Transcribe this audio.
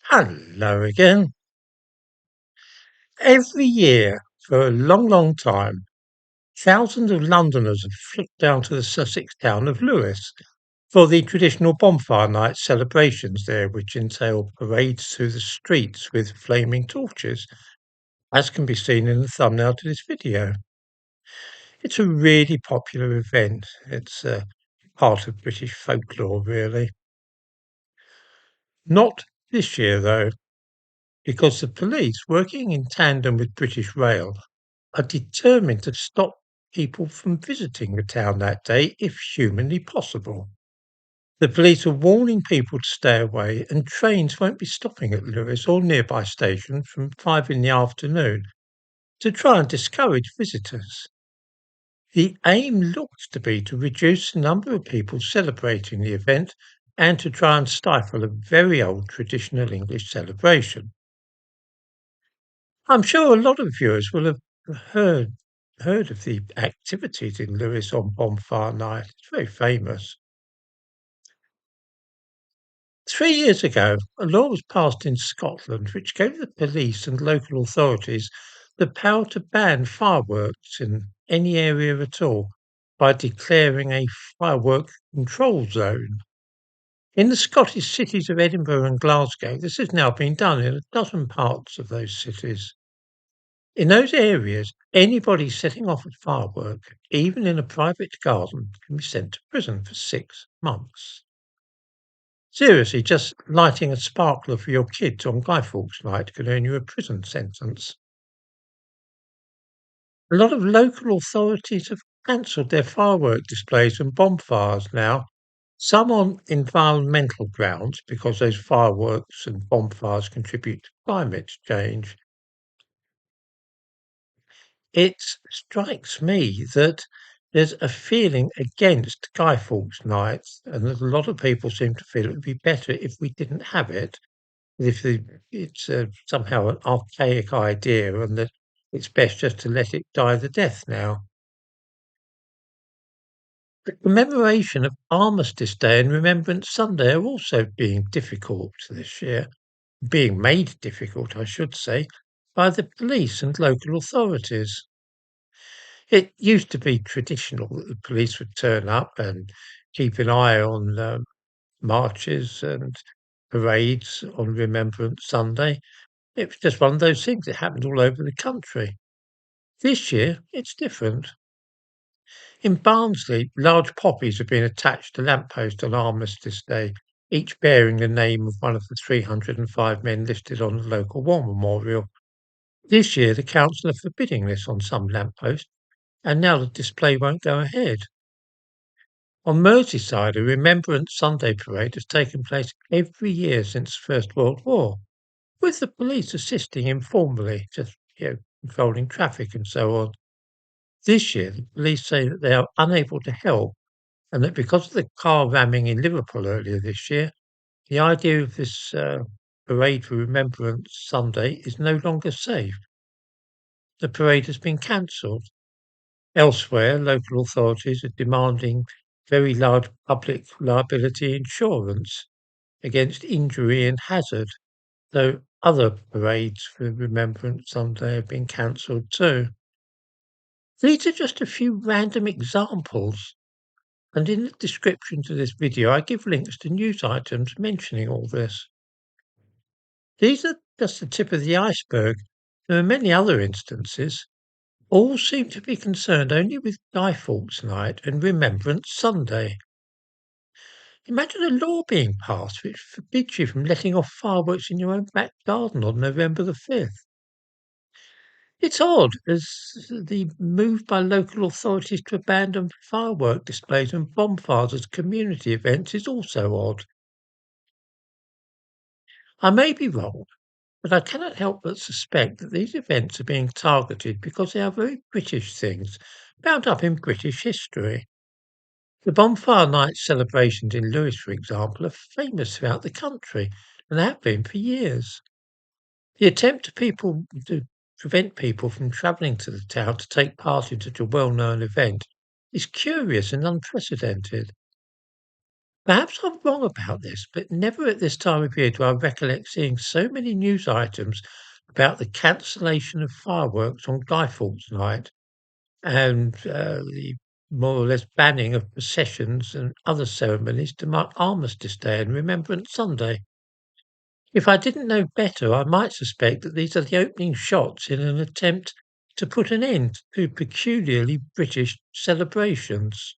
Hello again. Every year, for a long, long time, thousands of Londoners have flocked down to the Sussex town of Lewes for the traditional bonfire night celebrations there, which entail parades through the streets with flaming torches, as can be seen in the thumbnail to this video. It's a really popular event. It's part of British folklore, really. Not this year, though, because the police, working in tandem with British Rail, are determined to stop people from visiting the town that day if humanly possible. The police are warning people to stay away, and trains won't be stopping at Lewes or nearby stations from 5 in the afternoon to try and discourage visitors. The aim looks to be to reduce the number of people celebrating the event and to try and stifle a very old traditional English celebration. I'm sure a lot of viewers will have heard heard of the activities in Lewes on Bonfire Night. It's very famous. 3 years ago, a law was passed in Scotland which gave the police and local authorities the power to ban fireworks in any area at all by declaring a firework control zone. In the Scottish cities of Edinburgh and Glasgow, this has now been done in a dozen parts of those cities. In those areas, anybody setting off a firework, even in a private garden, can be sent to prison for 6 months. Seriously, just lighting a sparkler for your kids on Guy Fawkes night can earn you a prison sentence. A lot of local authorities have cancelled their firework displays and bonfires now, some on environmental grounds because those fireworks and bonfires contribute to climate change. It strikes me that there's a feeling against Guy Fawkes nights, and that a lot of people seem to feel it would be better if we didn't have it, if it's somehow an archaic idea, and that it's best just to let it die the death now. The commemoration of Armistice Day and Remembrance Sunday are also being difficult this year, being made difficult, I should say, by the police and local authorities. It used to be traditional that the police would turn up and keep an eye on marches and parades on Remembrance Sunday. It was just one of those things that happened all over the country. This year, it's different. In Barnsley, large poppies have been attached to lampposts on Armistice Day, each bearing the name of one of the 305 men listed on the local war memorial. This year, the council are forbidding this on some lampposts, and now the display won't go ahead. On Merseyside, a Remembrance Sunday parade has taken place every year since the First World War, with the police assisting informally, just controlling traffic and so on. This year, the police say that they are unable to help, and that because of the car ramming in Liverpool earlier this year, the idea of this parade for Remembrance Sunday is no longer safe. The parade has been cancelled. Elsewhere, local authorities are demanding very large public liability insurance against injury and hazard, though other parades for Remembrance Sunday have been cancelled too. These are just a few random examples, and in the description to this video I give links to news items mentioning all this. These are just the tip of the iceberg. There are many other instances. All seem to be concerned only with Guy Fawkes Night and Remembrance Sunday. Imagine a law being passed which forbids you from letting off fireworks in your own back garden on November the 5th. It's odd, as the move by local authorities to abandon firework displays and bonfires as community events is also odd. I may be wrong, but I cannot help but suspect that these events are being targeted because they are very British things, bound up in British history. The bonfire night celebrations in Lewes, for example, are famous throughout the country and have been for years. The attempt to prevent people from travelling to the town to take part in such a well-known event is curious and unprecedented. Perhaps I'm wrong about this, but never at this time of year do I recollect seeing so many news items about the cancellation of fireworks on Guy Fawkes night and the more or less banning of processions and other ceremonies to mark Armistice Day and Remembrance Sunday. If I didn't know better, I might suspect that these are the opening shots in an attempt to put an end to peculiarly British celebrations.